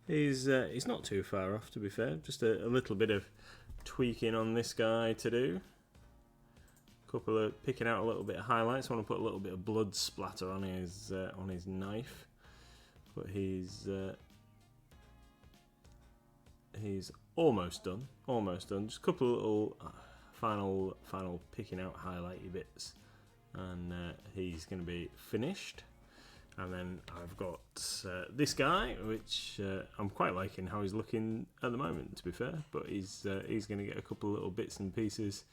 He's not too far off, to be fair. Just a little bit of tweaking on this guy to do. Couple of picking out a little bit of highlights. I want to put a little bit of blood splatter on his knife, but he's almost done. Almost done. Just a couple of little final picking out highlighty bits, and he's going to be finished. And then I've got this guy, which I'm quite liking how he's looking at the moment, to be fair. But he's going to get a couple of little bits and pieces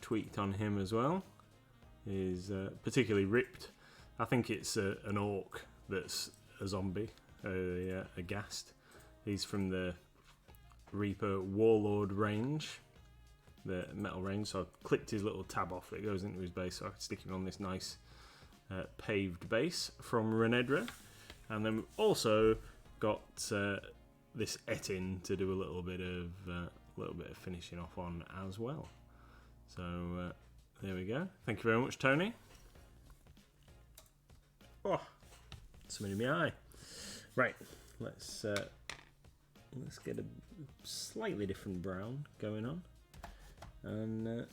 tweaked on him as well. He's particularly ripped. I think it's an orc that's a zombie, a ghast. He's from the Reaper Warlord range, the metal range. So I clicked his little tab off. It goes into his base, so I can stick him on this nice paved base from Renedra. And then we've also got this Etin to do a little bit of finishing off on as well. So there we go. Thank you very much, Tony. Oh, something in my eye. Right, let's get a slightly different brown going on, and then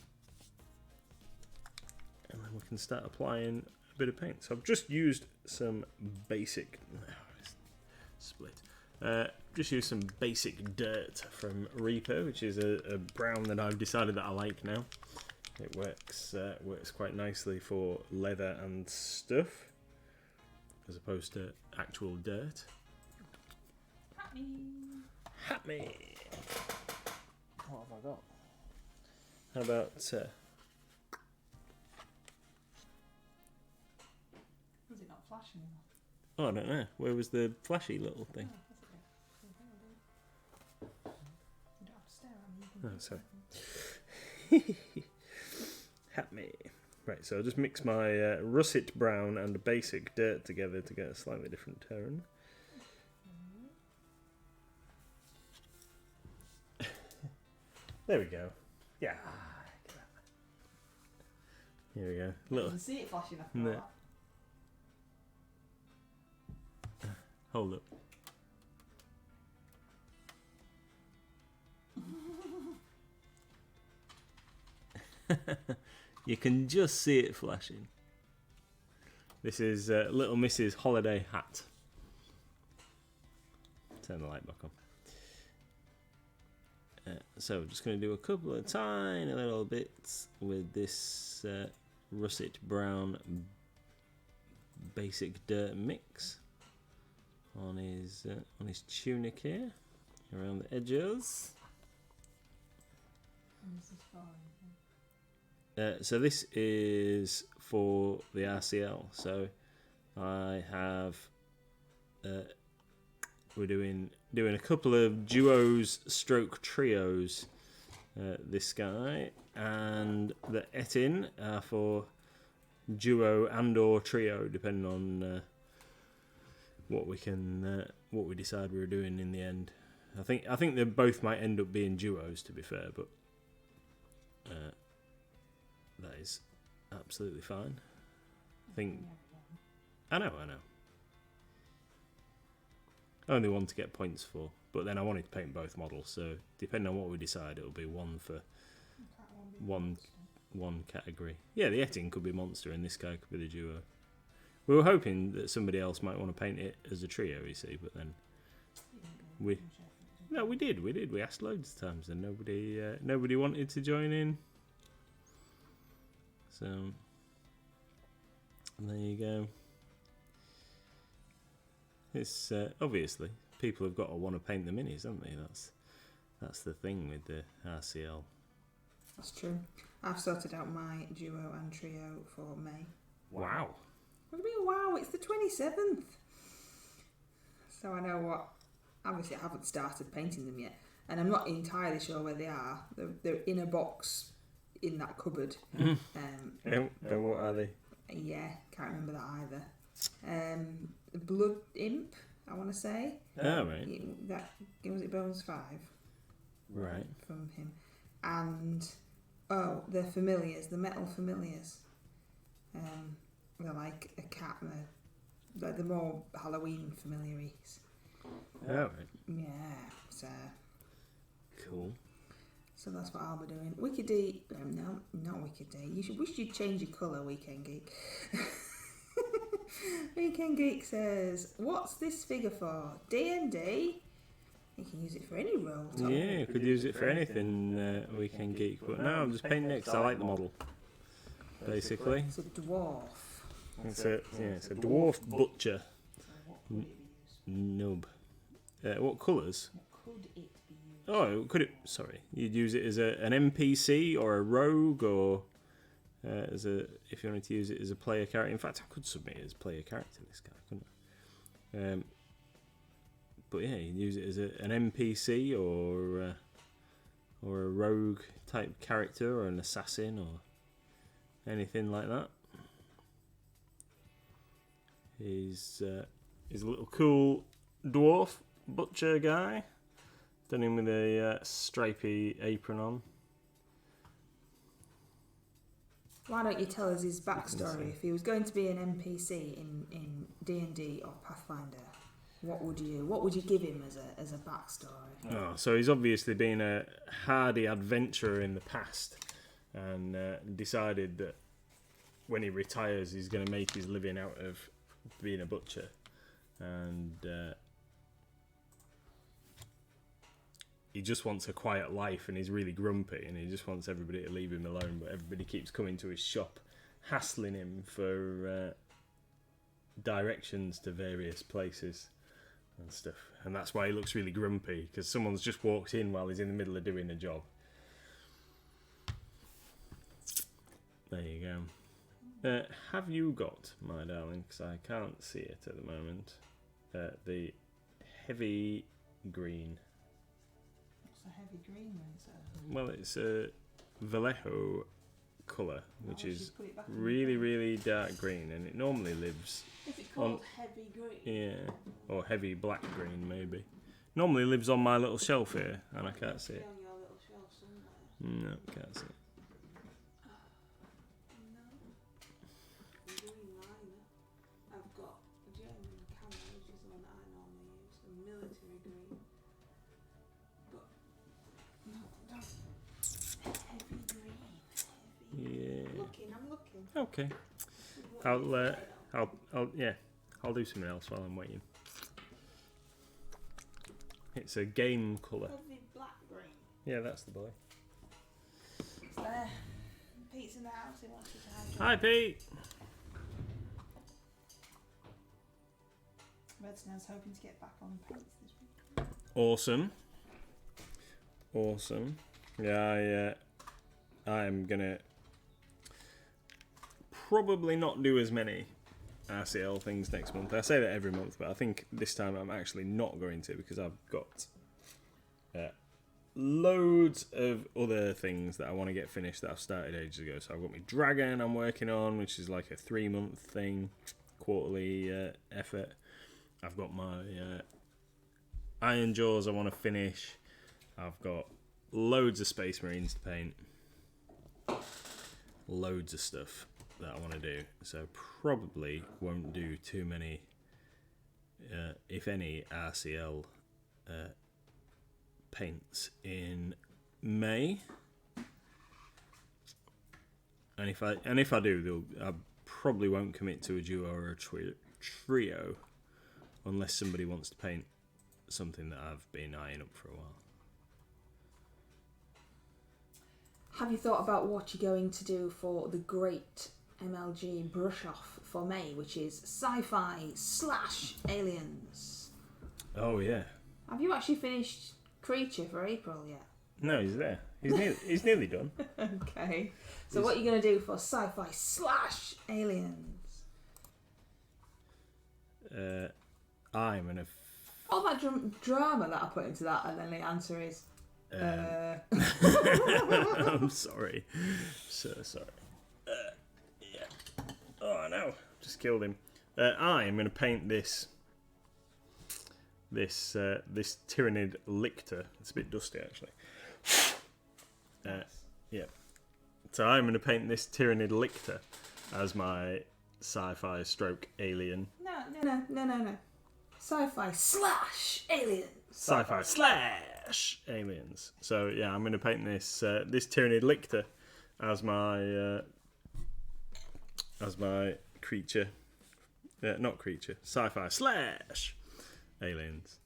we can start applying a bit of paint. So I've just used some basic just used some basic dirt from Reaper, which is a brown that I've decided that I like now. It works quite nicely for leather and stuff, as opposed to actual dirt. Hat me. What have I got? How about Was it not flashing enough? oh, I don't know. Where was the flashy little thing? You don't have to stare at me. Oh, sorry. Hat me. Right, so I'll just mix my russet brown and basic dirt together to get a slightly different tone. There we go. Yeah. Here we go. You can see it flashing after No. that. Hold up. You can just see it flashing. This is Little Miss's holiday hat. Turn the light back on. So we're just going to do a couple of tiny little bits with this russet brown basic dirt mix on his tunic here, around the edges. And this is fine. So this is for the RCL. So I have we're doing a couple of duos stroke trios. This guy and the Etin are for duo and or trio, depending on what we decide we're doing in the end. I think they both might end up being duos, to be fair, but that is absolutely fine. I know. Only one to get points for, but then I wanted to paint both models, so depending on what we decide, it'll be one for one category. Yeah, the Etin could be monster, and this guy could be the duo. We were hoping that somebody else might want to paint it as a trio, you see, but then we did. We asked loads of times, and nobody wanted to join in. So there you go. It's obviously people have got to want to paint the minis, haven't they? That's the thing with the RCL. That's true. I've sorted out my duo and trio for May. Wow. What do you mean, wow? It's the 27th. So I know what. Obviously, I haven't started painting them yet, and I'm not entirely sure where they are. They're in a box in that cupboard. What are they? Yeah, can't remember that either. Blood Imp, I want to say. Oh, right. That was it. Bones 5. Right. From him, and the familiars, the metal familiars. They're like a cat. They're the more Halloween familiaries. Oh, right. Yeah, so Cool. so that's what I'll be doing. Wicked D, no, not Wicked D. Wish you'd change your colour, Weekend Geek. Weekend Geek says, "What's this figure for? D&D? You can use it for any role." Tom. Yeah, you could use it for anything, Weekend Geek. But no, I'm just painting it because I like the model. Basically, It's a dwarf. it's a dwarf butcher nub. What colours? Could it be used? Oh, could it? Sorry, you'd use it as an NPC or a rogue, or as a if you wanted to use it as a player character. In fact, I could submit it as player character. This guy, couldn't I? But yeah, you'd use it as an NPC or a rogue type character, or an assassin, or anything like that. He's a little cool dwarf butcher guy. Done him with a stripy apron on. Why don't you tell us his backstory? If he was going to be an NPC in D&D or Pathfinder, what would you give him as a backstory? Oh, so he's obviously been a hardy adventurer in the past, and decided that when he retires, he's going to make his living out of being a butcher, and he just wants a quiet life, and he's really grumpy, and he just wants everybody to leave him alone, but everybody keeps coming to his shop hassling him for directions to various places and stuff, and that's why he looks really grumpy, because someone's just walked in while he's in the middle of doing a job. There you go. Have you got, my darling, because I can't see it at the moment, the heavy green? What's a heavy green one, sir? Well, it's a Vallejo colour, which is really, really dark green, and it normally lives... Is it called heavy green? Yeah, or heavy black green, maybe. Normally lives on my little shelf here, and I can't see it. On your little shelf somewhere. No, can't see it. Green liner. I've got German camo, which is the one that I normally use, the military green. But no, heavy green. Heavy. Yeah. I'm looking. Okay. I'll do something else while I'm waiting. It's a game colour. Heavy black green. Yeah, that's the boy. It's there. Pete's in the house. He wants you to have it. Hi, Pete. Redsnow's hoping to get back on paints this week. Awesome. Yeah, I'm gonna probably not do as many RCL things next month. I say that every month, but I think this time I'm actually not going to, because I've got loads of other things that I want to get finished that I've started ages ago. So I've got my Dragon I'm working on, which is like a 3-month thing, quarterly effort. I've got my Iron Jaws I want to finish. I've got loads of Space Marines to paint. Loads of stuff that I want to do. So probably won't do too many, if any, RCL paints in May. And if I do, I probably won't commit to a duo or a trio unless somebody wants to paint something that I've been eyeing up for a while. Have you thought about what you're going to do for the great MLG brush off for May, which is sci-fi/aliens? Oh yeah. Have you actually finished Creature for April yet? No, he's there. He's nearly done. Okay. So what are you going to do for sci-fi/aliens? I'm gonna. All that drama that I put into that, and then the answer is. I'm sorry. So sorry. Yeah. Oh no! Just killed him. I am going to paint this Tyrannid Lictor. It's a bit dusty actually. Yeah. So I'm going to paint this Tyrannid Lictor as my sci-fi stroke alien. No. Sci-fi / aliens. Sci-fi/aliens. So yeah, I'm going to paint this this Tyranid Lictor as my creature. Not creature. Sci-fi/aliens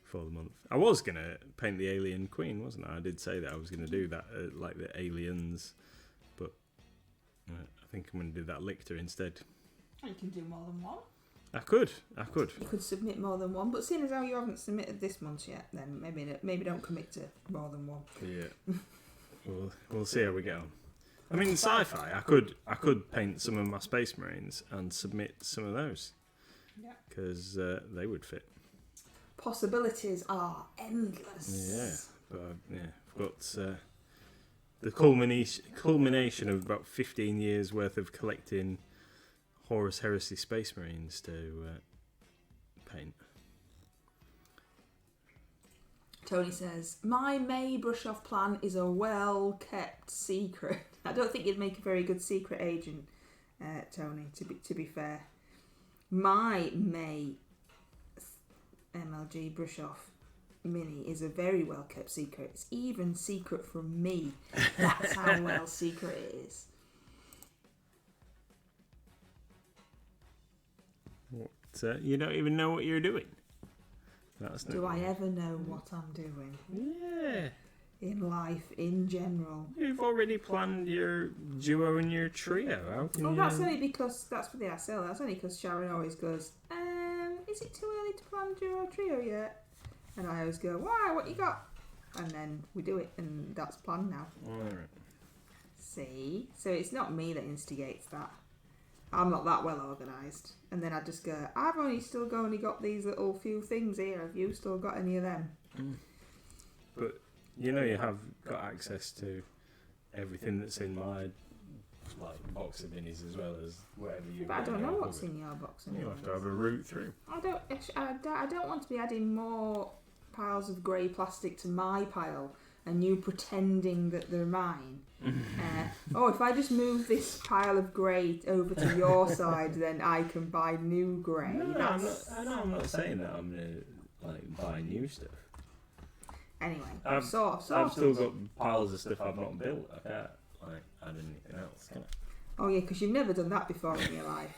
for the month. I was going to paint the Alien Queen, wasn't I? I did say that I was going to do that, like the aliens, but I think I'm going to do that Lictor instead. You can do more than one. I could. You could submit more than one, but seeing as how you haven't submitted this month yet, then maybe don't commit to more than one. Yeah. We'll see how we get on. I mean, sci-fi. I could paint some of my Space Marines and submit some of those. Yeah. Because they would fit. Possibilities are endless. Yeah, but I've got the culmination of about 15 years worth of collecting Horus Heresy Space Marines to paint. Tony says, my May brush-off plan is a well-kept secret. I don't think you'd make a very good secret agent, Tony, to be fair. My May MLG brush-off mini is a very well-kept secret. It's even secret from me. That's how well secret it is. You don't even know what you're doing. Do I ever know what I'm doing? Yeah. In life, in general. You've already planned your duo and your trio. How can that's only because that's for the SL. That's only because Sharon always goes, is it too early to plan duo or trio yet? And I always go, why? What you got? And then we do it, and that's planned now. Alright. See? So it's not me that instigates that. I'm not that well organised. And then I just go, I've only got these little few things here. Have you still got any of them? But you know you have got access to everything that's in my box of minis as well as whatever you. But I don't know what's in your box. You'll have to have a route through. I don't want to be adding more piles of grey plastic to my pile and you pretending that they're mine. If I just move this pile of grey over to your side, then I can buy new grey. I'm not saying that I'm gonna buy new stuff. Anyway, I've still got piles of stuff I've not built. I can't add anything else, can I? Oh yeah, because you've never done that before in your life.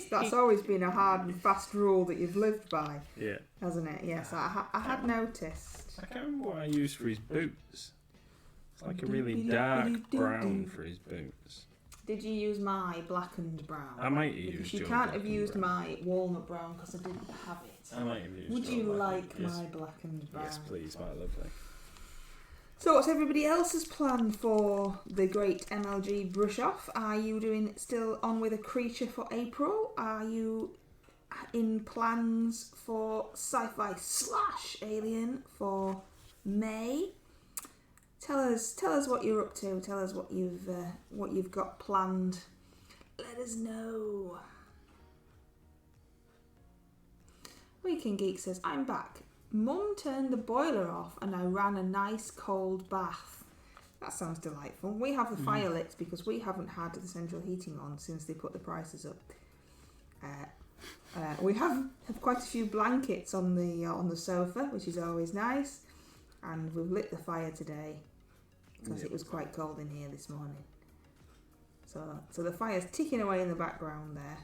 That's always been a hard and fast rule that you've lived by. Yeah. Hasn't it? Yes, I had noticed. I can't remember what I used for his boots. It's like a really dark brown for his boots. Did you use my blackened brown? I might have used because you your can't have used brown. my walnut brown because I didn't have it. I might have used Would your you like yes. my blackened brown? Yes, please, my lovely. So what's everybody else's plan for the great MLG brush off? Are you still on with a creature for April? Are you in plans for sci-fi/alien for May? Tell us what you're up to. Tell us what you've got planned. Let us know. Weekend Geek says, I'm back. Mum turned the boiler off and I ran a nice cold bath. That sounds delightful. We have the fire lit because we haven't had the central heating on since they put the prices up. We have quite a few blankets on the sofa, which is always nice. And we've lit the fire today because it was quite cold in here this morning. So the fire's ticking away in the background there,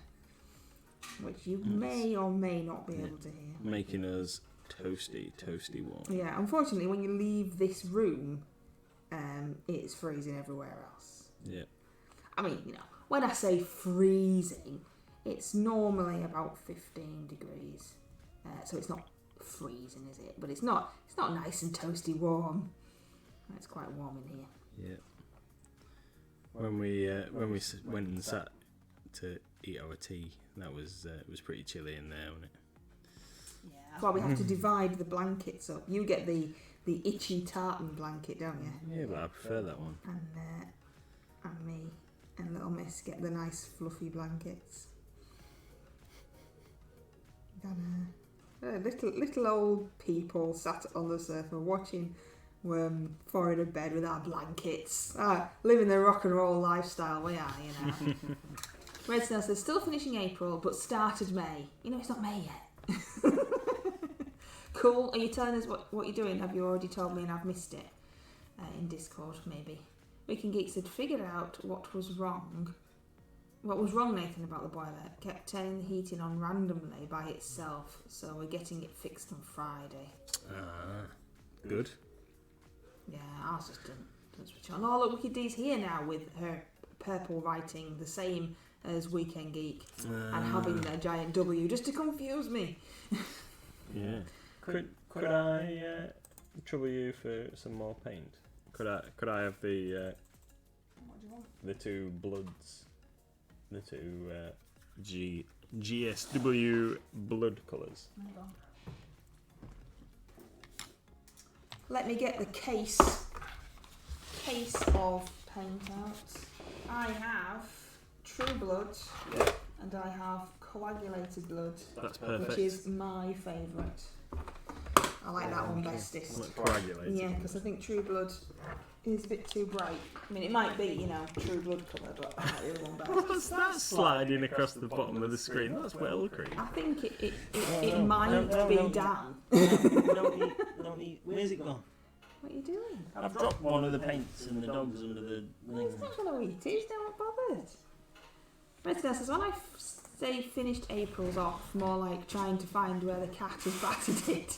which you may or may not be able to hear. Making us toasty warm. Yeah, unfortunately, when you leave this room, it's freezing everywhere else. Yeah. I mean, when I say freezing, it's normally about 15 degrees. So it's not freezing, is it? But it's not nice and toasty warm. It's quite warm in here. Yeah. When we went and sat to eat our tea, that was it was pretty chilly in there, wasn't it? Yeah. That's why we have to divide the blankets up. You get the itchy tartan blanket, don't you? Yeah, but I prefer that one. And me and little Miss get the nice fluffy blankets. Little old people sat on the sofa watching four in a bed with our blankets. Living the rock and roll lifestyle we are, Red Snow says, still finishing April, but started May. It's not May yet. Cool. Are you telling us what you're doing? Have you already told me and I've missed it? In Discord, maybe. Weekend Geeks had figured out what was wrong. What was wrong, Nathan, about the boiler? Kept turning the heating on randomly by itself, so we're getting it fixed on Friday. Good. Yeah, ours just doesn't switch on. Oh, look, Wicked D's here now with her purple writing, the same as Weekend Geek, and having a giant W just to confuse me. Yeah. Could I trouble you for some more paint? Could I have the What do you want? the two bloods, the two GSW blood colours? Hang on. Let me get the case of paint out. I have True Blood, and I have Coagulated Blood. That's perfect. Which is my favourite. I like that one bestest. Like coagulated. Yeah, because I think True Blood is a bit too bright. I mean, it might be, True Blood colour, but I like the other one better. What's that sliding across the bottom of the screen? That's well cream. I think it might be Dan. Don't eat. Where's it gone? What are you doing? I've dropped one of the paints and the dog's under the thing. He's not going to eat it, he's not bothered. Redstone says, when I say finished April's off, more like trying to find where the cat has battered it.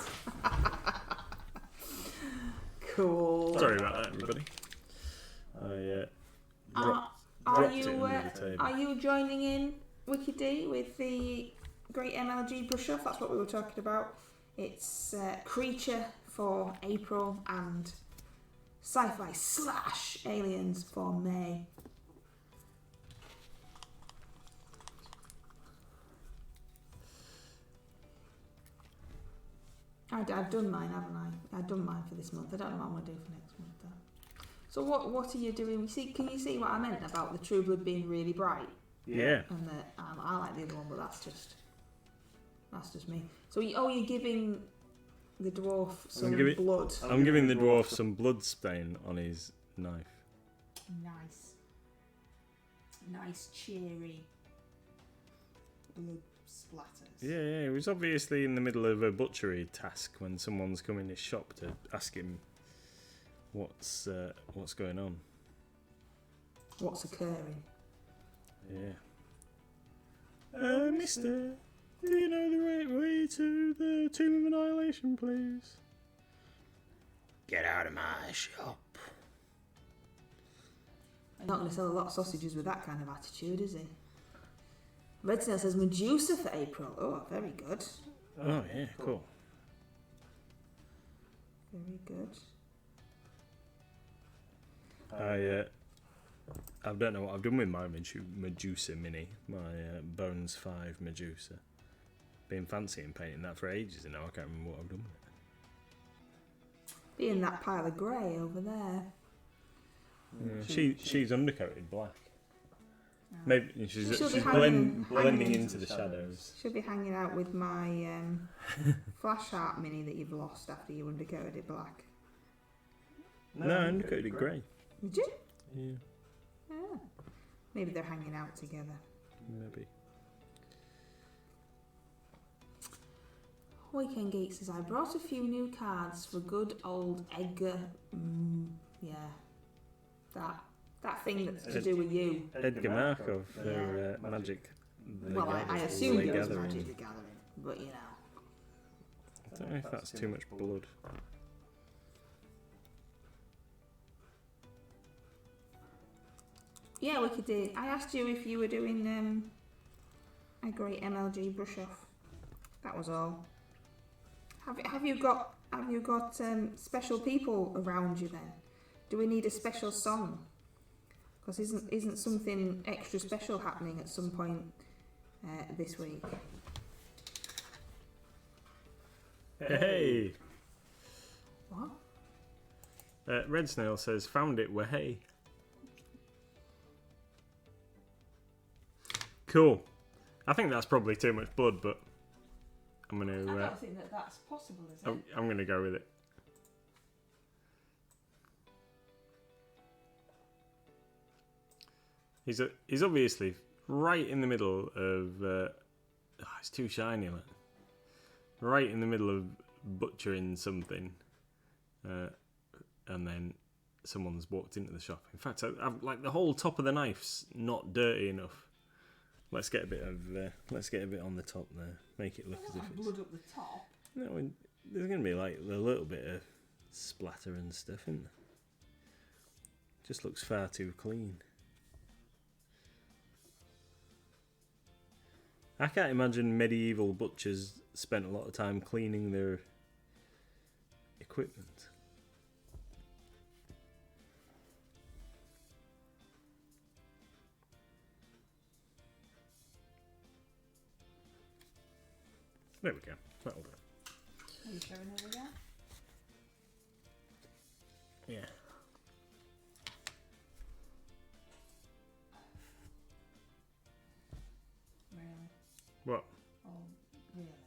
Cool. Sorry about that, everybody. I Are dropped it under the table. you joining in, Wicked D, with the great MLG brush off? That's what we were talking about. It's Creature for April and Sci-Fi / Aliens for May. I've done mine, haven't I? I've done mine for this month. I don't know what I'm going to do for next month though. So what are you doing? Can you see what I meant about the True Blood being really bright? Yeah. And I like the other one, but that's just me. So you're giving the dwarf some blood. I'm giving the dwarf some blood stain on his knife. Nice cheery blood splatters. Yeah, he was obviously in the middle of a butchery task when someone's come in his shop to ask him what's going on. What's occurring? Yeah. Mister, do you know the right way to the Tomb of Annihilation, please? Get out of my shop. Not going to sell a lot of sausages with that kind of attitude, is he? Red Snail says Medusa for April. Oh, very good. Oh, yeah, cool. Very good. I don't know what I've done with my Medusa Mini, my Bones 5 Medusa. Been fancying painting that for ages, and now I can't remember what I've done with it. Be in that pile of grey over there. Yeah, she's undercoated black. Oh. Maybe she's blending into the shadows. Should be hanging out with my Flash Art Mini that you've lost after you undercoated it black. No, I undercoated it grey. Did you? Yeah, Yeah. Maybe they're hanging out together. maybe. Weekend Geek says, I brought a few new cards for good old Edgar. Yeah. That thing that's to do with you. Edgar Markov for Magic. Well, I assumed it was Magic the Gathering, but you know. I don't know if that's too much blood. Yeah, we could do. I asked you if you were doing a great MLG brush off. That was all. Have you got special people around you then? Do we need a special song? Because isn't something extra special happening at some point this week? Hey! What? Red Snail says, found it, hey. Cool. I think that's probably too much blood, but I'm going to... I don't think that's possible, is it? I'm going to go with it. He's obviously right in the middle of... it's too shiny, look. Right in the middle of butchering something, and then someone's walked into the shop. In fact, I've, like the whole top of the knife's not dirty enough. Let's get a bit on the top there. Make it look as if it's blood up the top. no. There's gonna be like a little bit of splatter and stuff, isn't there? Just looks far too clean. I can't imagine medieval butchers spent a lot of time cleaning their equipment. There we go. That'll do. Are you showing her again? Yeah. Really? What? Oh, really?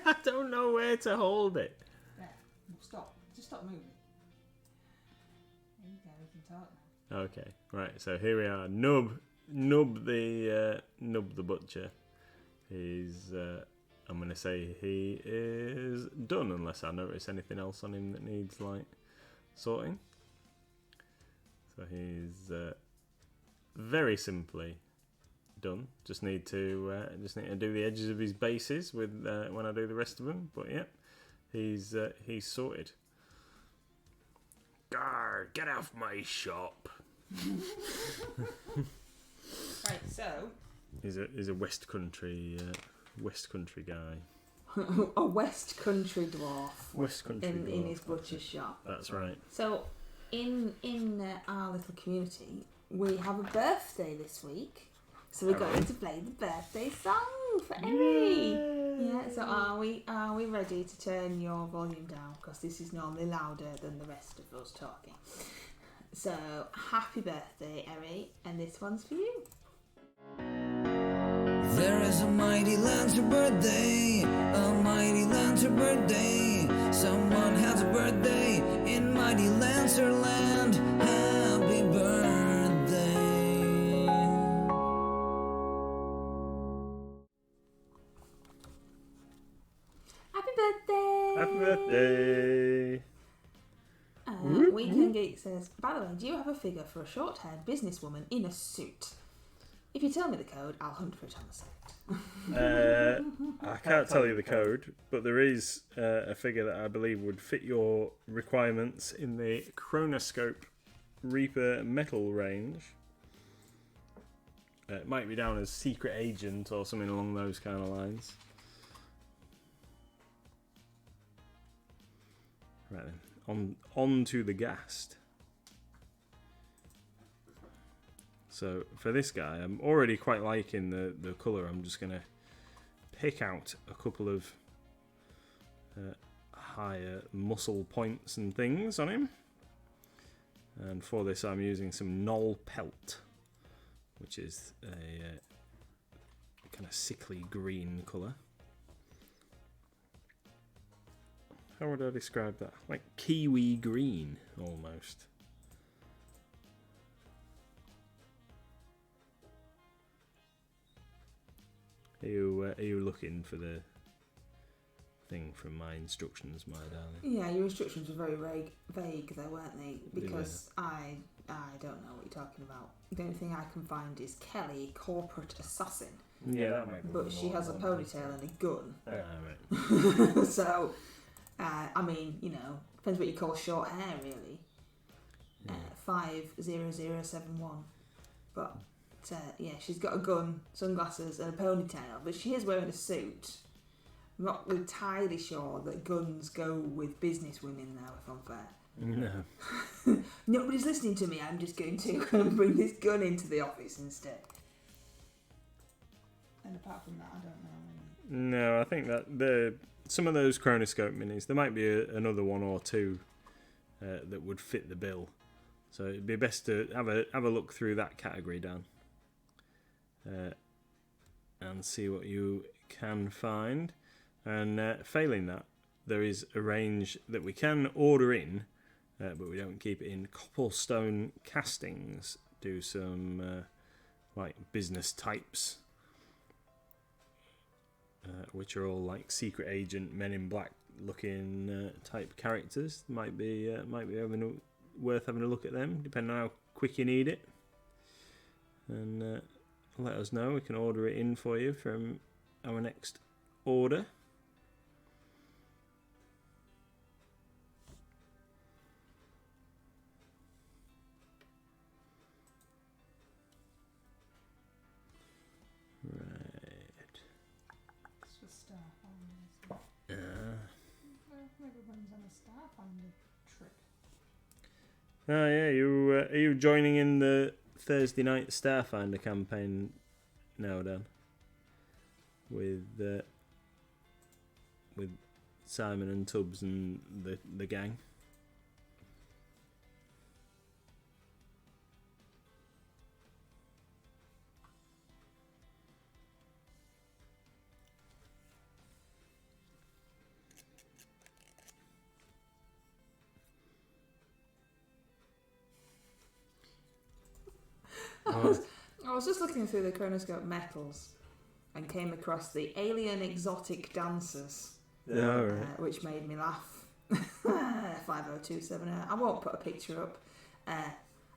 I don't know where to hold it. There. Well, stop. Just stop moving. There you go. We can talk now. Okay, right. So here we are. Nub the butcher. He's. I'm gonna say he is done, unless I notice anything else on him that needs like sorting. So he's very simply done. Just need to do the edges of his bases with when I do the rest of them. But yeah, he's sorted. Gar, get off my shop. Right, so He's a West Country guy. a West Country dwarf West Country in dwarf, his butcher's shop. That's right. So in our little community, we have a birthday this week. So we're going to play the birthday song for Emmy. Yeah. So are we ready to turn your volume down, because this is normally louder than the rest of us talking. So happy birthday, Emmy, and this one's for you. There is a mighty Lancer birthday, a mighty Lancer birthday. Someone has a birthday in mighty Lancer land. Happy birthday. Happy birthday! Happy birthday! Weekend Geek says, by the way, do you have a figure for a short-haired businesswoman in a suit? If you tell me the code, I'll hunt for it on the site. I can't tell you the code, but there is a figure that I believe would fit your requirements in the Chronoscope Reaper metal range. It might be down as Secret Agent or something along those kind of lines. Right then, on to the Ghast. So for this guy, I'm already quite liking the colour. I'm just going to pick out a couple of higher muscle points and things on him. And for this I'm using some Knoll Pelt, which is a kind of sickly green colour. How would I describe that? Like kiwi green, almost. Are you looking for the thing from my instructions, my darling? Yeah, your instructions were very vague though, weren't they? Because I don't know what you're talking about. The only thing I can find is Kelly, corporate assassin. Yeah, that might be. But she has a ponytail and a gun. Right. So, I mean, you know, depends what you call short hair, really. 50071. But yeah, she's got a gun, sunglasses, and a ponytail. But she is wearing a suit. I'm not entirely sure that guns go with business women, though, if I'm fair. No. Nobody's listening to me. I'm just going to bring this gun into the office instead. And apart from that, I don't know. No, I think that some of those Chronoscope minis, there might be another one or two that would fit the bill. So it'd be best to have a look through that category, Dan, and see what you can find. And failing that, there is a range that we can order in, but we don't keep it in. Cobblestone Castings do some like business types. which are all like secret agent, Men in Black looking type characters. Might be worth having a look at them, depending on how quick you need it. And let us know. We can order it in for you from our next order. It's for Starfinder. Everyone's on a Starfinder trip. Oh yeah, are you joining in the Thursday night Starfinder campaign now, Dan? With Simon and Tubbs and the gang. I was just looking through the Chronoscope metals and came across the alien exotic dancers, which made me laugh. 50270. I won't put a picture up.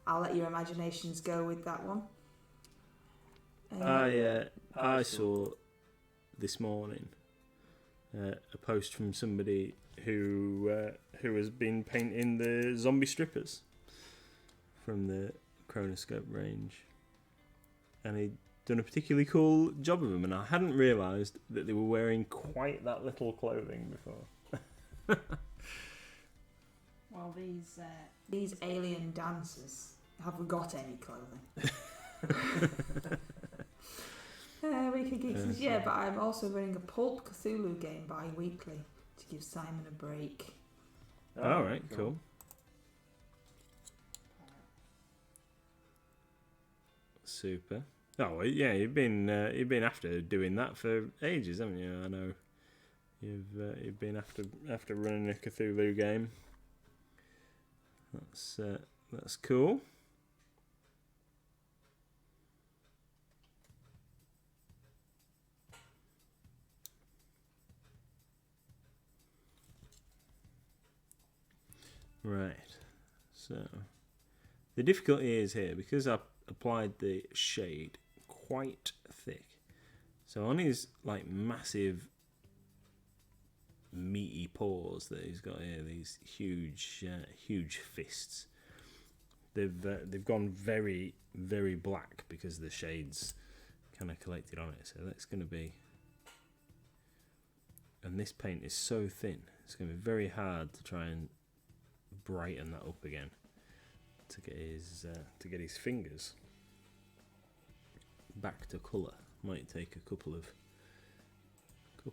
I'll let your imaginations go with that one. I saw this morning a post from somebody who has been painting the zombie strippers from the Chronoscope range, and he'd done a particularly cool job of them, and I hadn't realised that they were wearing quite that little clothing before. Well, these alien dancers haven't got any clothing. Weekly Geeks but I'm also running a Pulp Cthulhu game bi-weekly to give Simon a break. Alright, cool. Super. Oh well, yeah, you've been after doing that for ages, haven't you? I know you've been after running a Cthulhu game. That's cool. Right. So the difficulty is here because I applied the shade quite thick. So on his like massive meaty paws that he's got here, these huge fists, they've gone very, very black because the shades kind of collected on it. So that's going to be, and this paint is so thin, it's going to be very hard to try and brighten that up again to get his fingers back to colour. Might take a couple of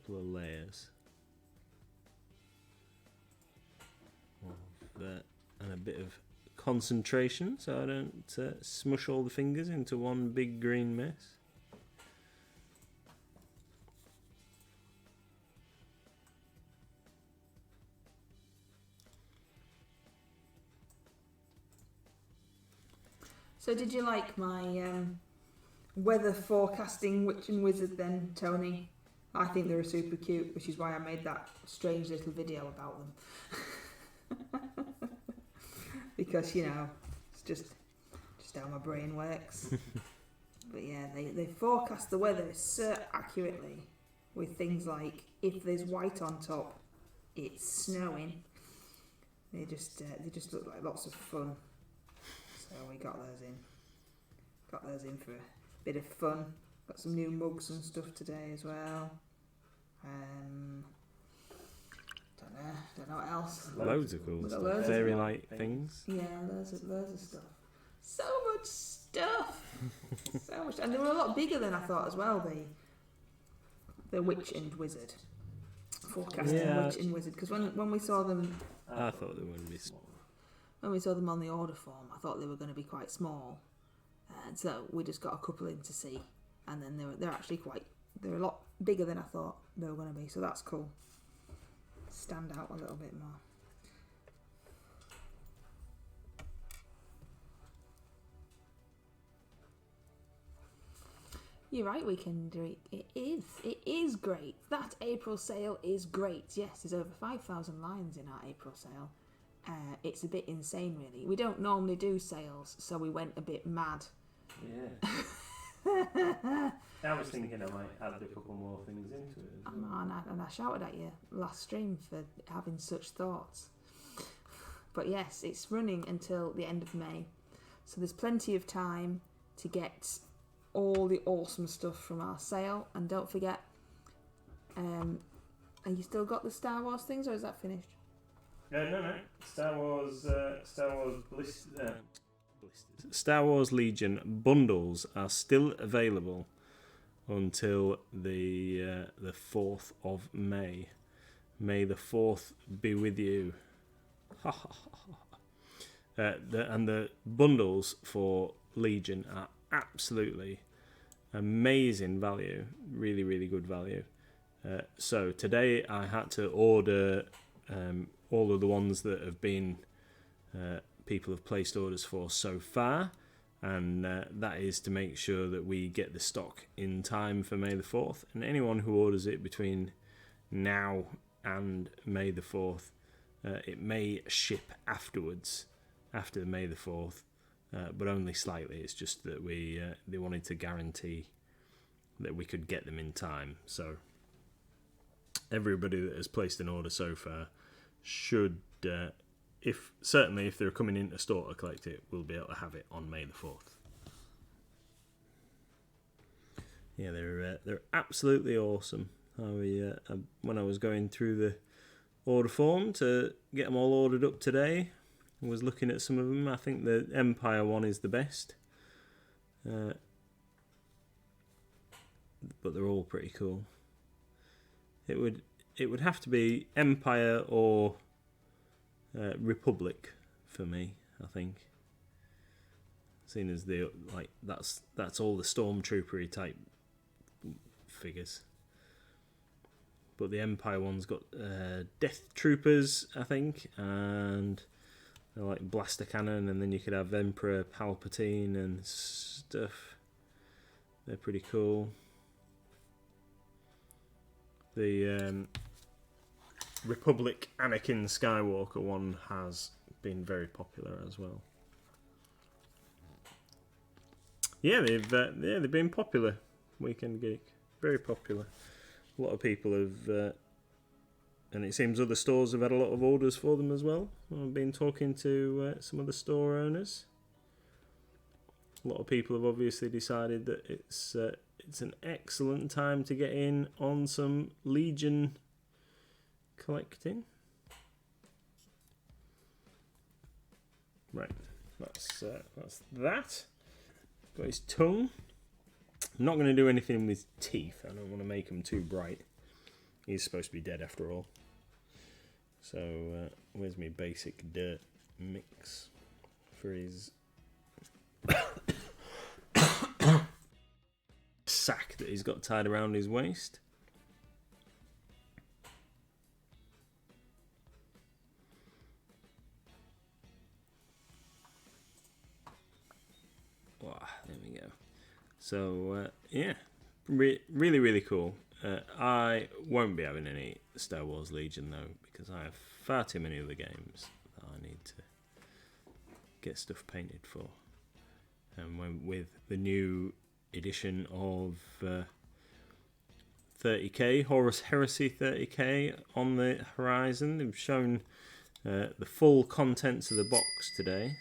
layers of and a bit of concentration so I don't smush all the fingers into one big green mess. So did you like my weather forecasting witch and wizard then, Tony? I think they were super cute, which is why I made that strange little video about them. Because, you know, it's just how my brain works. But yeah, they forecast the weather so accurately with things like, if there's white on top, it's snowing. They just look like lots of fun. So we got those in for a bit of fun. Got some new mugs and stuff today as well. Don't know what else. Loads of cool stuff. Loads Fairy light things. Yeah, loads of stuff. So much stuff. So much, and they were a lot bigger than I thought as well. The witch and wizard forecasting witch and wizard. Because when we saw them, I thought they were going to be small. When we saw them on the order form, I thought they were going to be quite small, and so we just got a couple in to see, and then they're actually they're a lot bigger than I thought they were going to be. So that's cool. Stand out a little bit more. You're right, Weekend Geek. It is. It is great. That April sale is great. Yes, there's over 5,000 lines in our April sale. It's a bit insane, really. We don't normally do sales, so we went a bit mad. Yeah. I was thinking I might add a couple more things into it as well. And I shouted at you last stream for having such thoughts. But yes, it's running until the end of May. So there's plenty of time to get all the awesome stuff from our sale. And don't forget, have you still got the Star Wars things, or is that finished? No. Star Wars Legion bundles are still available until the 4th of May. May the 4th be with you. And the bundles for Legion are absolutely amazing value. Really, really good value. So today I had to order all of the ones that have been people have placed orders for so far, and that is to make sure that we get the stock in time for May the 4th. And anyone who orders it between now and May the 4th, it may ship afterwards, after May the 4th, but only slightly. It's just that they wanted to guarantee that we could get them in time. So everybody that has placed an order so far should, if they're coming into store to collect it, will be able to have it on May the 4th. Yeah, they're absolutely awesome. When I was going through the order form to get them all ordered up today, I was looking at some of them. I think the Empire one is the best, but they're all pretty cool. It would have to be Empire or Republic for me, I think. Seeing as that's all the stormtroopery type figures. But the Empire one's got Death Troopers, I think, and they're like blaster cannon, and then you could have Emperor Palpatine and stuff. They're pretty cool. The Republic Anakin Skywalker one has been very popular as well. Yeah, they've been popular. Weekend Geek, very popular. A lot of people have, and it seems other stores have had a lot of orders for them as well. I've been talking to some of the store owners. A lot of people have obviously decided that it's an excellent time to get in on some Legion collecting. Right, that's that. Got his tongue. I'm not going to do anything with teeth. I don't want to make them too bright. He's supposed to be dead after all. So where's my basic dirt mix for his sack that he's got tied around his waist? Wow, there we go. So yeah, really, really cool. I won't be having any Star Wars Legion though, because I have far too many other games that I need to get stuff painted for. And with the new edition of 30k, Horus Heresy 30k on the horizon, they've shown the full contents of the box today.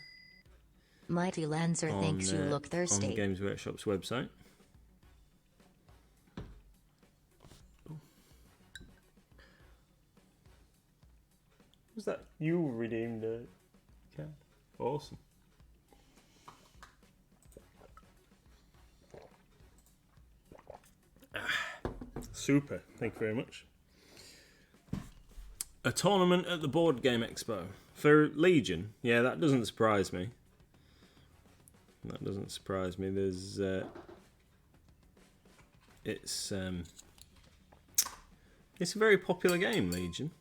Mighty Lancer thinks you look thirsty. On Games Workshop's website. Was that you redeemed a cat? Awesome. Super. Thank you very much. A tournament at the Board Game Expo for Legion. Yeah, that doesn't surprise me. That doesn't surprise me. There's it's a very popular game, Legion.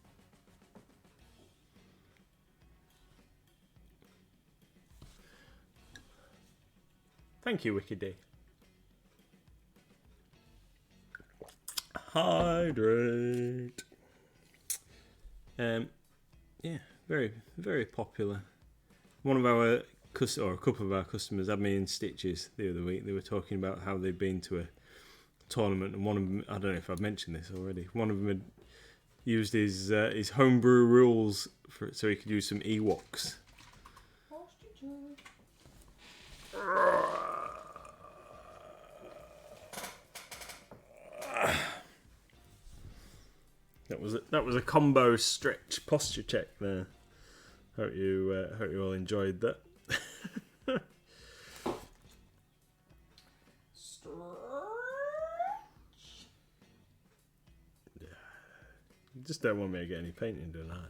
Thank you, Wicked D. Hydrate. Yeah, very, very popular. One of our or a couple of our customers had me in stitches the other week. They were talking about how they'd been to a tournament, and one of them, I don't know if I've mentioned this already, one of them had used his homebrew rules so he could use some Ewoks. That was a combo stretch posture check there. Hope you all enjoyed that. You just don't want me to get any painting done, I know.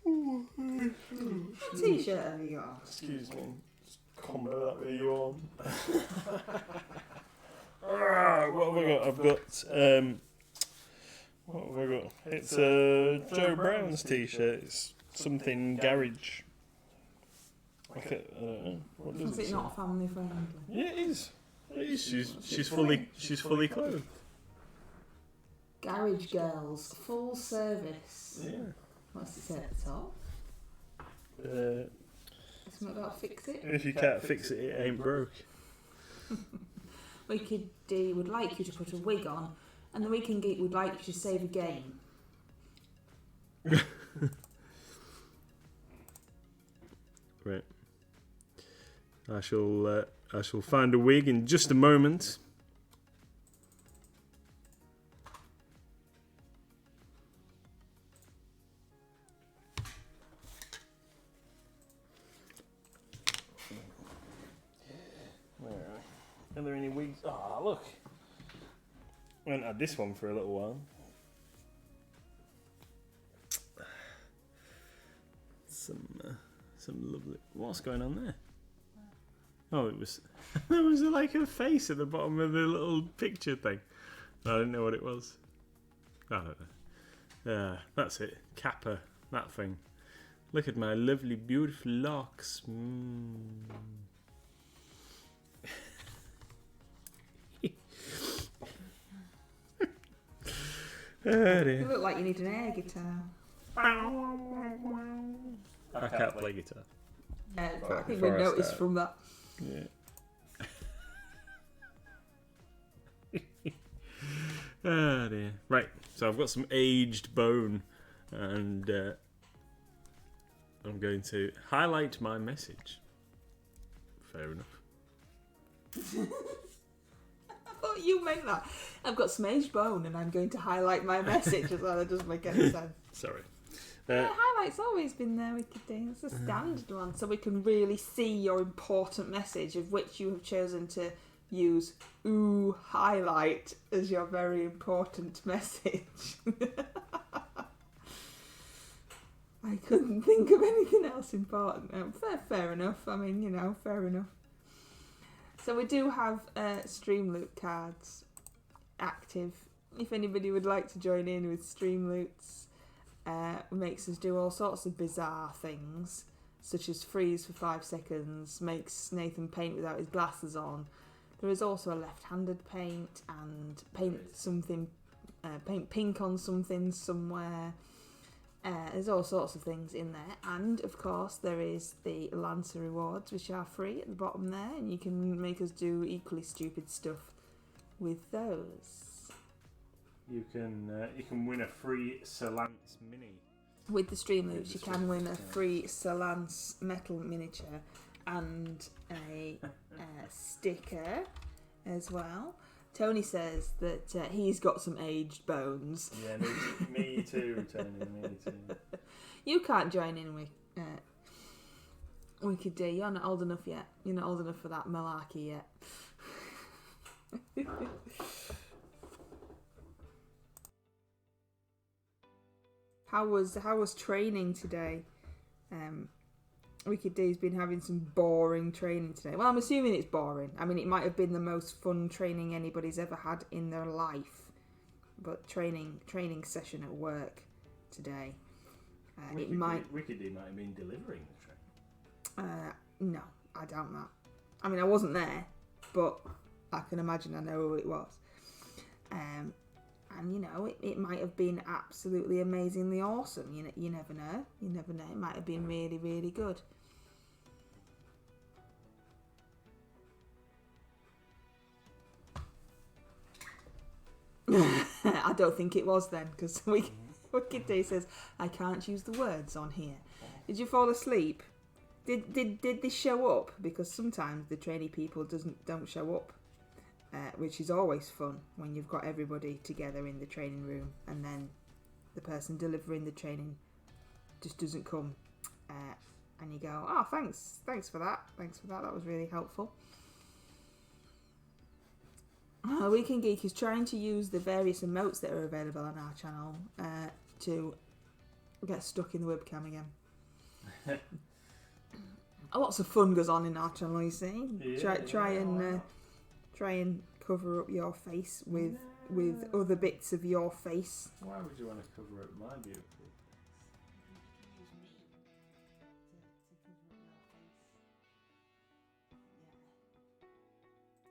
What t-shirt have you got? Excuse me. Just combo that with you on. What have we got? I've got what have we got? It's Joe Brown's t-shirt. It's something garage. Okay, I don't know. What does Is it say? not family friendly? Yeah, it is. It is. She's fully clothed. Garage Girls, full service. Yeah. What's it say at the top? Something about fix it? If you can't fix it, it ain't broke. Wicked D would like you to put a wig on, and the Weekend Geek would like you to save a game. Right. I shall find a wig in just a moment. Where are there any wigs? Oh, look. I haven't had this one for a little while. Some lovely. What's going on there? Oh, it was. There was like a face at the bottom of the little picture thing. I didn't know what it was. I don't know. That's it. Kappa. That thing. Look at my lovely, beautiful locks. You look like you need an air guitar. I can't play guitar. I think we Before I noticed start. from that. Yeah. Oh dear. Right, so I've got some aged bone, and I'm going to highlight my message. Fair enough. I thought you meant that. I've got some aged bone and I'm going to highlight my message as well. That doesn't make any sense. Sorry. Yeah, highlight's always been there, Wicked D. It's a standard one, so we can really see your important message, of which you have chosen to use ooh highlight as your very important message. I couldn't think of anything else important. Fair enough. I mean, fair enough. So we do have Streamloot cards active. If anybody would like to join in with Streamloots, makes us do all sorts of bizarre things, such as freeze for 5 seconds, makes Nathan paint without his glasses on. There is also a left-handed paint, and paint pink on something somewhere. There's all sorts of things in there, and of course there is the Lancer rewards, which are free at the bottom there, and you can make us do equally stupid stuff with those. You can win a free Solance Mini. With the Streamloots, you can win a free Solance metal miniature and a sticker as well. Tony says that he's got some aged bones. Yeah, me too, Tony, me too. You can't join in with Wicked D. You're not old enough yet. You're not old enough for that malarkey yet. How was training today? Wicked D's been having some boring training today. Well, I'm assuming it's boring. I mean, it might have been the most fun training anybody's ever had in their life. But training session at work today. Wicked D might have been delivering the train. No, I doubt that. I mean, I wasn't there, but I can imagine I know who it was. And, you know, it might have been absolutely amazingly awesome. You never know. You never know. It might have been really, really good. I don't think it was then, because Wicked Day says, I can't use the words on here. Did you fall asleep? Did they show up? Because sometimes the trainee people don't show up, which is always fun when you've got everybody together in the training room and then the person delivering the training just doesn't come, and you go, oh, thanks for that, that was really helpful. Weekend Geek is trying to use the various emotes that are available on our channel to get stuck in the webcam again. Lots of fun goes on in our channel, you see. Yeah, try and cover up your face with other bits of your face. Why would you want to cover up my beautiful?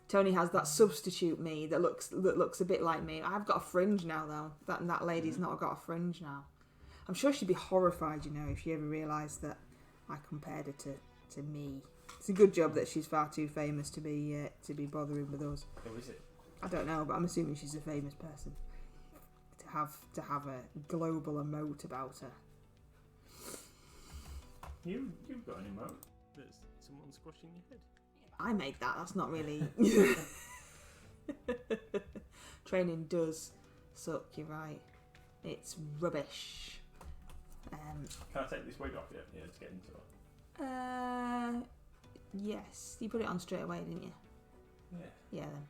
Tony has that substitute me that looks a bit like me. I've got a fringe now, though. That lady's not got a fringe now. I'm sure she'd be horrified, you know, if she ever realised that I compared her to me. It's a good job that she's far too famous to be bothering with us. Oh, is it? I don't know, but I'm assuming she's a famous person to have a global emote about her. You've got an emote that's someone squashing your head. I made that. That's not really. Training does suck. You're right. It's rubbish. Can I take this wig off yet? Yeah, let's get into it. Yes. You put it on straight away, didn't you? Yeah. Yeah. Then.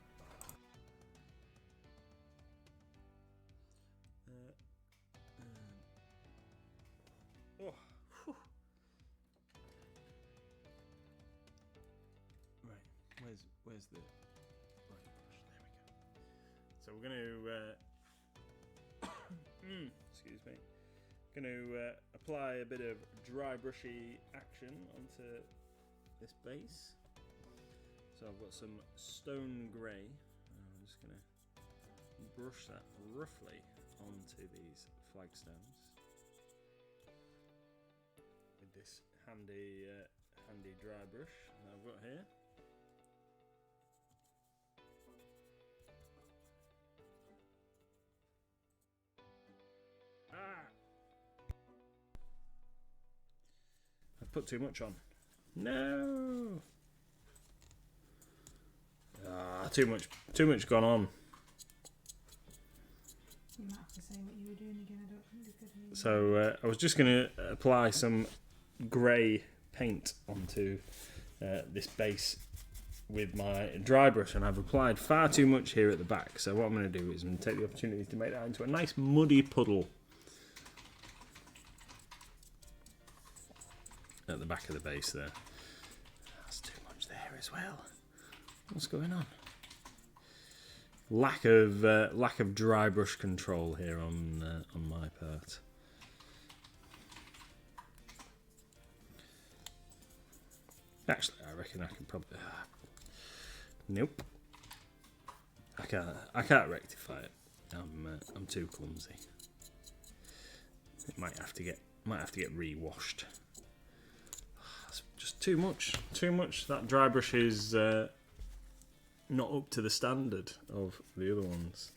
Oh. Whew. Right. Where's the right brush? There we go. So we're going to excuse me. Going to apply a bit of dry brushy action onto this base. So I've got some stone grey. I'm just going to brush that roughly onto these flagstones with this handy dry brush that I've got here. I've put too much on. No. Too much gone on. You might have to say what you were doing again. I don't think you could hear. So I was just going to apply some grey paint onto this base with my dry brush, and I've applied far too much here at the back. So what I'm going to do is I'm going to take the opportunity to make that into a nice muddy puddle at the back of the base there. That's too much there as well. What's going on? Lack of dry brush control here on my part. Actually, I reckon I can probably. Nope. I can't rectify it. I'm too clumsy. It might have to get re-washed. That's just too much. Too much. That dry brush is not up to the standard of the other ones.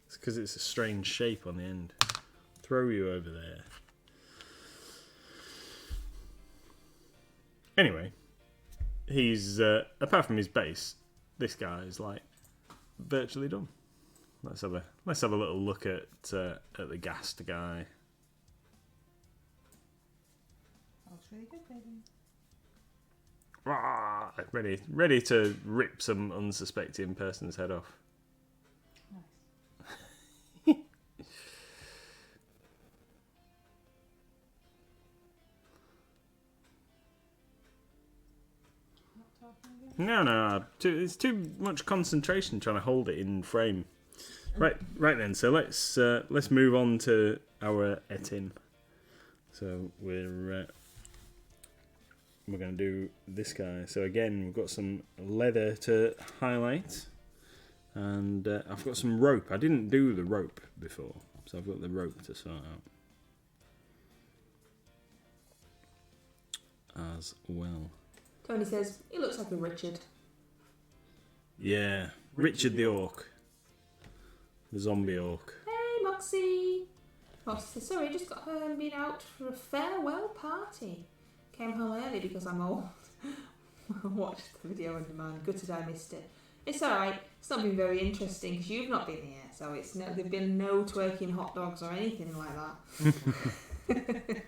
It's because it's a strange shape on the end. Throw you over there. Anyway, he's apart from his base, this guy is like virtually done. Let's have a little look at the gassed guy. Looks really good, baby. Ready to rip some unsuspecting person's head off. Nice. No. It's too much concentration trying to hold it in frame. Right then. So let's move on to our etin. So we're we're going to do this guy. So again, we've got some leather to highlight, and I've got some rope. I didn't do the rope before, so I've got the rope to sort out as well. Tony says, he looks like a Richard. Yeah, Richard the Orc. The zombie orc. Hey, Moxie. Moxie says, sorry, just got home and been out for a farewell party. Came home early because I'm old. Watched the video on demand. Gutted I missed it. It's alright. It's not been very interesting because you've not been here. So it's there've been no twerking hot dogs or anything like that.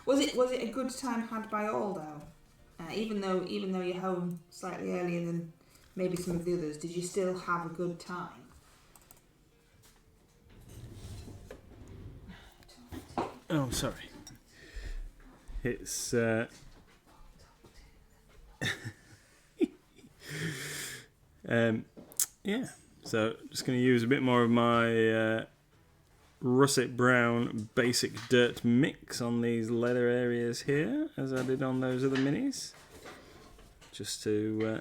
Was it a good time had by all though? Even though you're home slightly earlier than maybe some of the others, did you still have a good time? Oh, sorry. It's yeah. So just going to use a bit more of my russet brown basic dirt mix on these leather areas here, as I did on those other minis, just to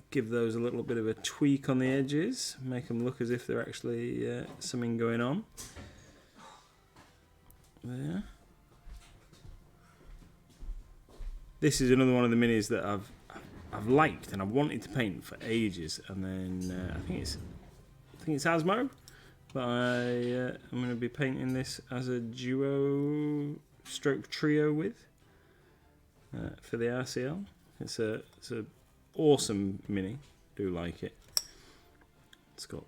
give those a little bit of a tweak on the edges, make them look as if they're actually something going on. There. This is another one of the minis that I've liked and I've wanted to paint for ages, and then I think it's Asmo, but I'm going to be painting this as a duo stroke trio with for the RCL. It's a awesome mini. Do like it. It's got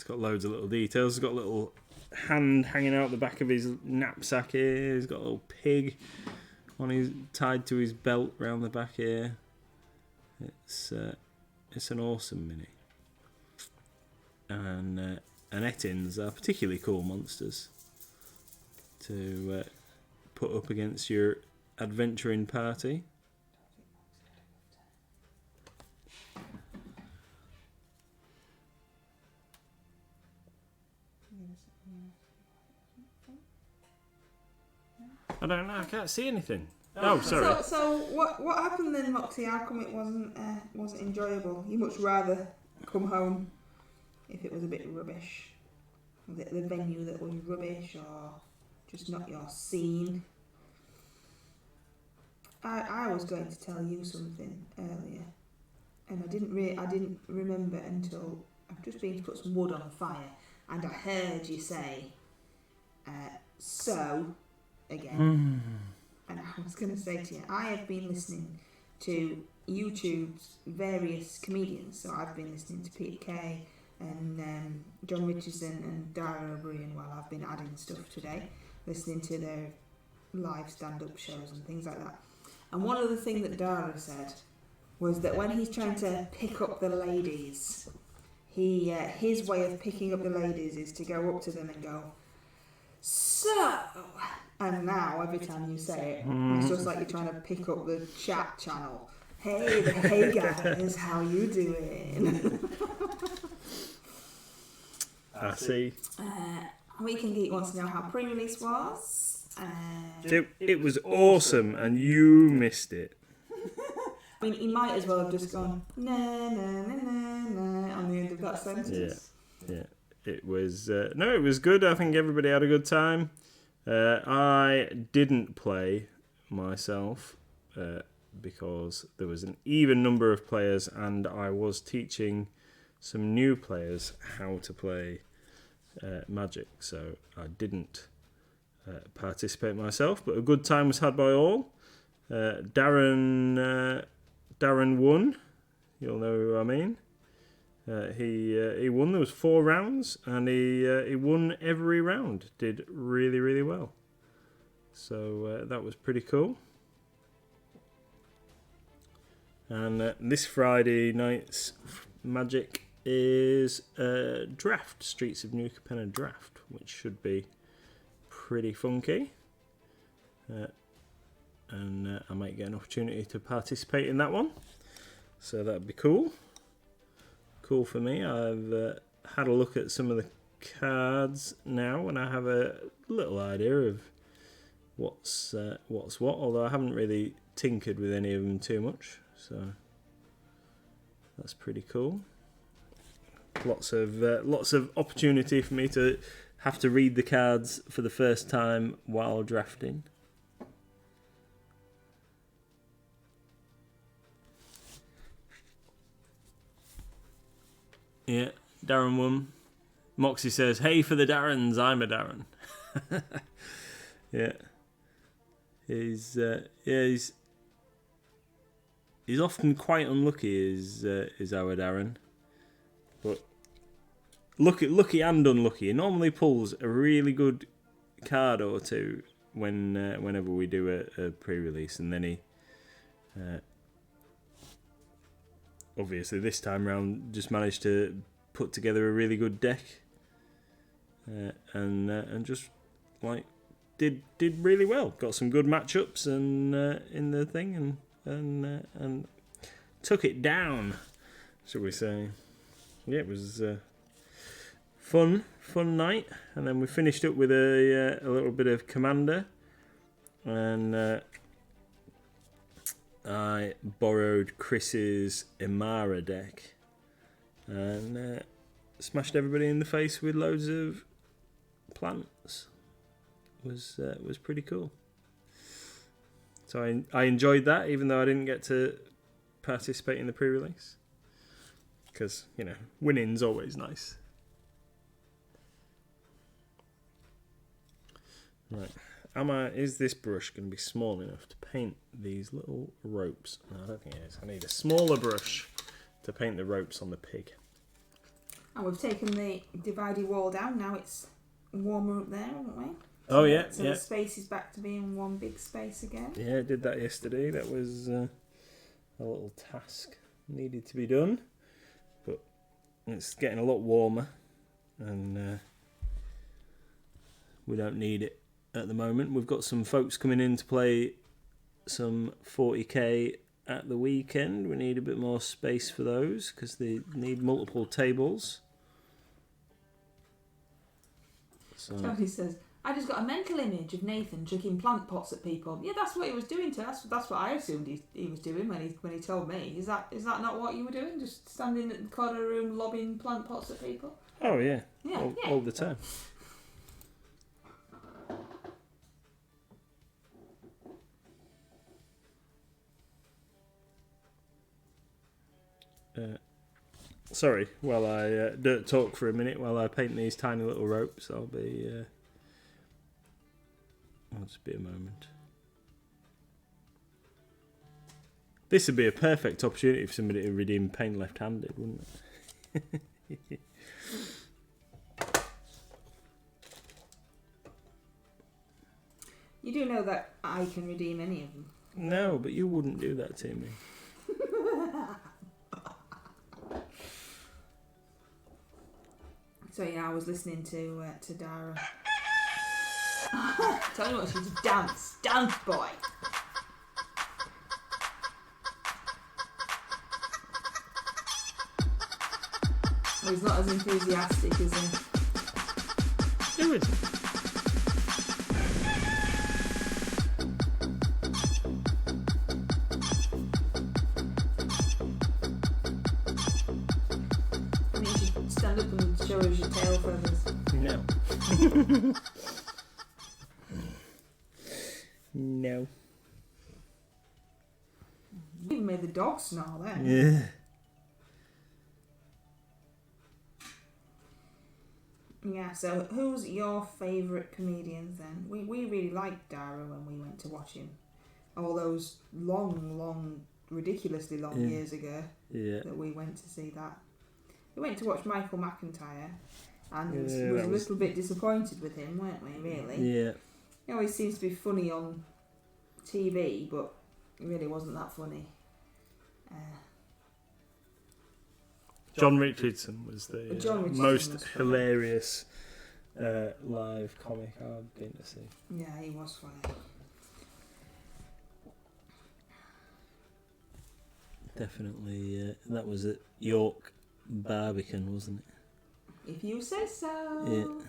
loads of little details. It's got a little hand hanging out the back of his knapsack here. He's got a little pig tied to his belt round the back here. It's an awesome mini, and Ettins are particularly cool monsters to put up against your adventuring party. I don't know. I can't see anything. Oh, sorry. So what happened then, Moxie? How come it wasn't enjoyable? You much rather come home if it was a bit rubbish? Was it the venue that was rubbish, or just not your scene? I was going to tell you something earlier, and I didn't remember until I've just been to put some wood on the fire, and I heard you say so again. And I was going to say to you, I have been listening to YouTube's various comedians. So I've been listening to Peter Kay and John Richardson and Dara O'Brien while I've been adding stuff today, listening to their live stand-up shows and things like that. And one of the things that Dara said was that when he's trying to pick up the ladies, his way of picking up the ladies is to go up to them and go, so... And now, every time you say it, it's just like you're trying to pick up the chat channel. Hey guys, how you doing? I see. Weekend Geek wants to know how pre-release was. It was awesome, and you missed it. I mean, he might as well have just gone, na na na na na, on the end of that sentence. Yeah. It was, it was good. I think everybody had a good time. I didn't play myself because there was an even number of players, and I was teaching some new players how to play Magic, so I didn't participate myself, but a good time was had by all. Darren won. You'll know who I mean. He won. There was 4 rounds, and he won every round. Did really, really well. So that was pretty cool. And this Friday night's Magic is Draft, Streets of New Capenna Draft, which should be pretty funky. And I might get an opportunity to participate in that one. So that'd be cool. Cool for me. I've had a look at some of the cards now, and I have a little idea of what's what. Although I haven't really tinkered with any of them too much, so that's pretty cool. Lots of opportunity for me to have to read the cards for the first time while drafting. Yeah, Darren won. Moxie says, "Hey for the Darrens, I'm a Darren." Yeah, he's often quite unlucky. Is our Darren, but lucky and unlucky. He normally pulls a really good card or two whenever we do a pre-release, and then he obviously this time round just managed to put together a really good deck, and just like did really well. Got some good matchups and in the thing and took it down, shall we say? Yeah, it was fun night, and then we finished up with a little bit of Commander, and I borrowed Chris's Imara deck and smashed everybody in the face with loads of plants. Was pretty cool. So I enjoyed that, even though I didn't get to participate in the pre-release, because winning's always nice. Right. Is this brush going to be small enough to paint these little ropes? No, I don't think it is. I need a smaller brush to paint the ropes on the pig. And we've taken the divided wall down. Now it's warmer up there, haven't we? Oh, yeah. So the space is back to being one big space again. Yeah, I did that yesterday. That was a little task needed to be done. But it's getting a lot warmer, and we don't need it at the moment. We've got some folks coming in to play some 40k at the weekend. We need a bit more space for those because they need multiple tables. So Tony says, "I just got a mental image of Nathan chucking plant pots at people." Yeah, that's what he was doing to us. That's what I assumed he was doing when he told me. Is that not what you were doing? Just standing at the corner of the room lobbing plant pots at people? oh yeah, Yeah, all the time. Sorry, while I dirt talk for a minute while I paint these tiny little ropes. I'll just be a moment. This would be a perfect opportunity for somebody to redeem paint left-handed, wouldn't it? You do know that I can redeem any of them. No, but you wouldn't do that to me. So yeah, I was listening to Dara. Tell you what, she's a dance boy. Well, he's not as enthusiastic as him. Do it. I think you should stand up and show us your tail feathers. No. No. You even made the dog snarl there. Yeah. Yeah, so who's your favourite comedians then? We really liked Dara when we went to watch him. All those long, ridiculously long years ago that we went to see that. We went to watch Michael McIntyre and we were a little bit disappointed with him, weren't we, really? Yeah. He always seems to be funny on TV, but he really wasn't that funny. John Richardson was the most was funny. hilarious live comic I've been to see. Yeah, he was funny. Definitely, that was at York Barbican, wasn't it? If you say so. Yeah.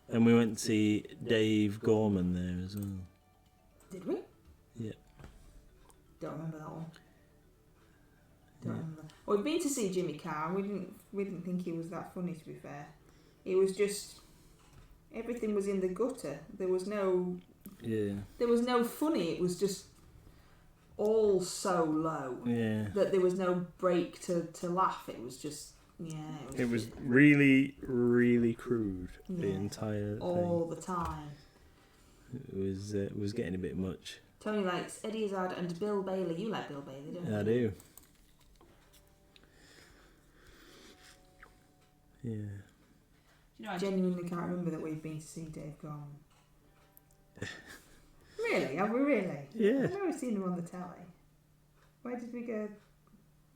And we went to see Dave Gorman there as well. Did we? Yeah. Don't remember that one. Don't remember. Well, we've been to see Jimmy Carr, and we didn't think he was that funny, to be fair. It was just everything was in the gutter. There was no funny. It was just all so low that there was no break to laugh. It was just it was really, really crude. The entire all the time. It was getting a bit much. Tony likes Eddie Izzard and Bill Bailey. You like Bill Bailey, don't you? I do. Yeah. You know, I genuinely can't remember that we've been to see Dave Gorman. Really? Have we really? Yeah. I've never seen him on the telly. Where did we go?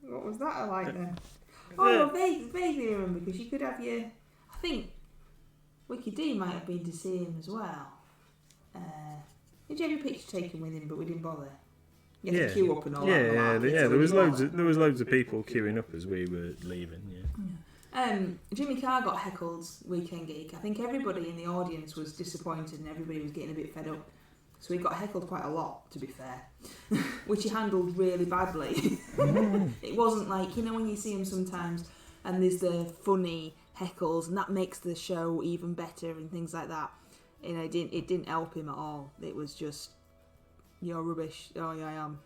What was that like then? Oh, I vaguely remember, because you could have your... I think Wiki D might have been to see him as well. Did you have your picture taken with him, but we didn't bother? You had to queue up and all that. There was loads of people queuing up as we were leaving. Jimmy Carr got heckled Weekend Geek. I think everybody in the audience was disappointed and everybody was getting a bit fed up. So he got heckled quite a lot, to be fair, which he handled really badly. It wasn't like, when you see him sometimes and there's the funny heckles and that makes the show even better and things like that. It didn't help him at all. It was just, you're rubbish. Oh, yeah, I am.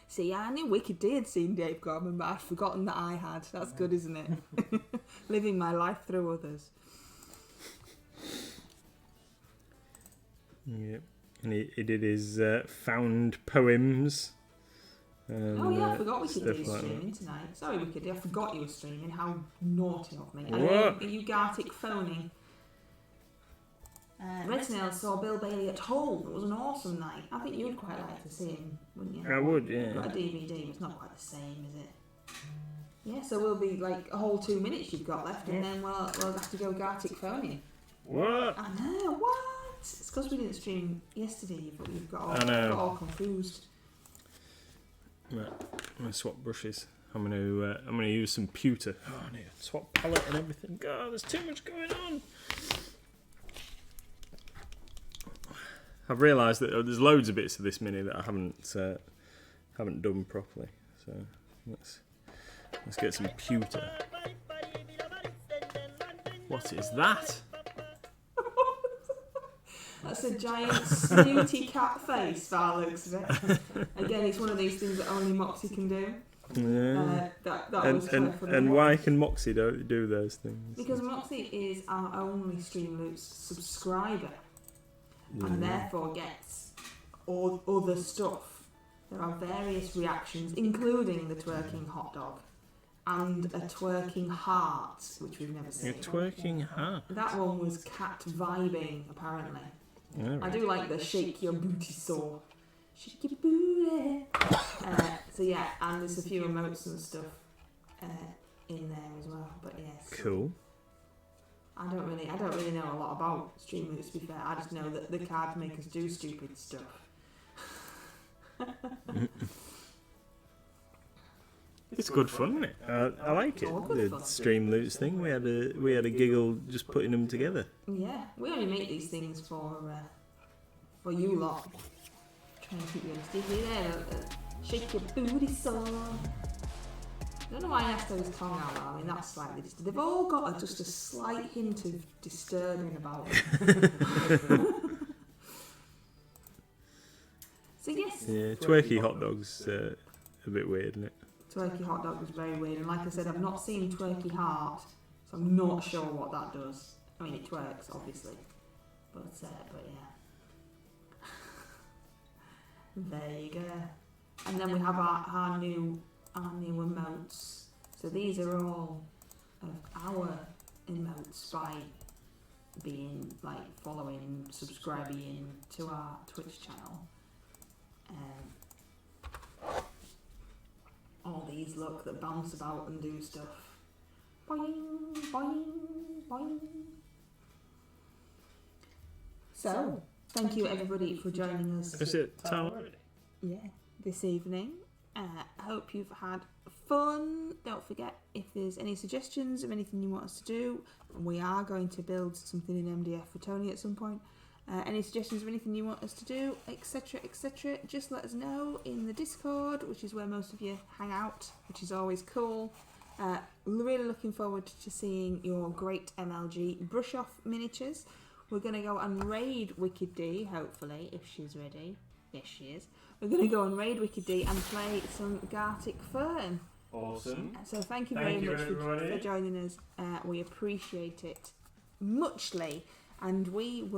See, I knew Wicked D had seen Dave Gorman, but I'd forgotten that I had. That's good, isn't it? Living my life through others. Yeah, and he did his found poems. I forgot Wicked D was streaming tonight. Sorry, Wicked D, I forgot you were streaming. How naughty of me. Are you Gartic phoning? Red Snail saw Bill Bailey at Hull. It was an awesome night. I think you'd quite like to see him, wouldn't you? I would, yeah. You've got a DVD, but it's not quite the same, is it? Yeah, so we'll be like a whole 2 minutes you've got left, and then we'll have to go Gartic phoning. What? I know, what? It's because we didn't stream yesterday, but we've got all confused. Right, I'm gonna swap brushes. I'm gonna use some pewter. Oh, I need to swap palette and everything. God, there's too much going on. I've realised that there's loads of bits of this mini that I haven't done properly. So let's get some pewter. What is that? That's a giant snooty cat face, that looks of it. Again, it's one of these things that only Moxie can do. Yeah. That was quite funny. And why can Moxie do those things? Because Moxie is our only Streamloops subscriber. And therefore gets all other stuff. There are various reactions, including the twerking hot dog and a twerking heart, which we've never seen. A twerking heart? That one was cat vibing, apparently. Right. I do like the shake your booty saw. Shake your booty. So yeah, and there's a few emotes and stuff in there as well. But yes. Cool. I don't really know a lot about Streamloops, to be fair. I just know that the cards make us do stupid stuff. It's good fun, isn't it? I like it. The Streamloops thing. We had a giggle just putting them together. Yeah, we only make these things for you lot. Trying to keep you sticky there. Shake your booty song. I don't know why I asked his tongue out. I mean, that's slightly disturbing. They've all got just a slight hint of disturbing about them. So yes. Yeah, twerky hot dog's a bit weird, isn't it? Twerky hot dog was very weird, and like I said, I've not seen Twerky Heart, so I'm not sure what that does. I mean, it twerks, obviously, but yeah. There you go. And then we have our new emotes. So these are all of our emotes by being following, subscribing to our Twitch channel. All these that bounce about and do stuff. Boing, boing, boing. So, thank you everybody for joining us. Is it time already? Yeah, this evening. I hope you've had fun. Don't forget, if there's any suggestions of anything you want us to do, we are going to build something in MDF for Tony at some point. Any suggestions of anything you want us to do, etc., etc., just let us know in the Discord, which is where most of you hang out, which is always cool. Really looking forward to seeing your great MLG brush off miniatures. We're going to go and raid Wicked D, hopefully, if she's ready. Yes, she is. We're going to go and raid Wicked D and play some Gartic Fern. Awesome. So thank you Thank very you, much everybody. for joining us. We appreciate it muchly, and we will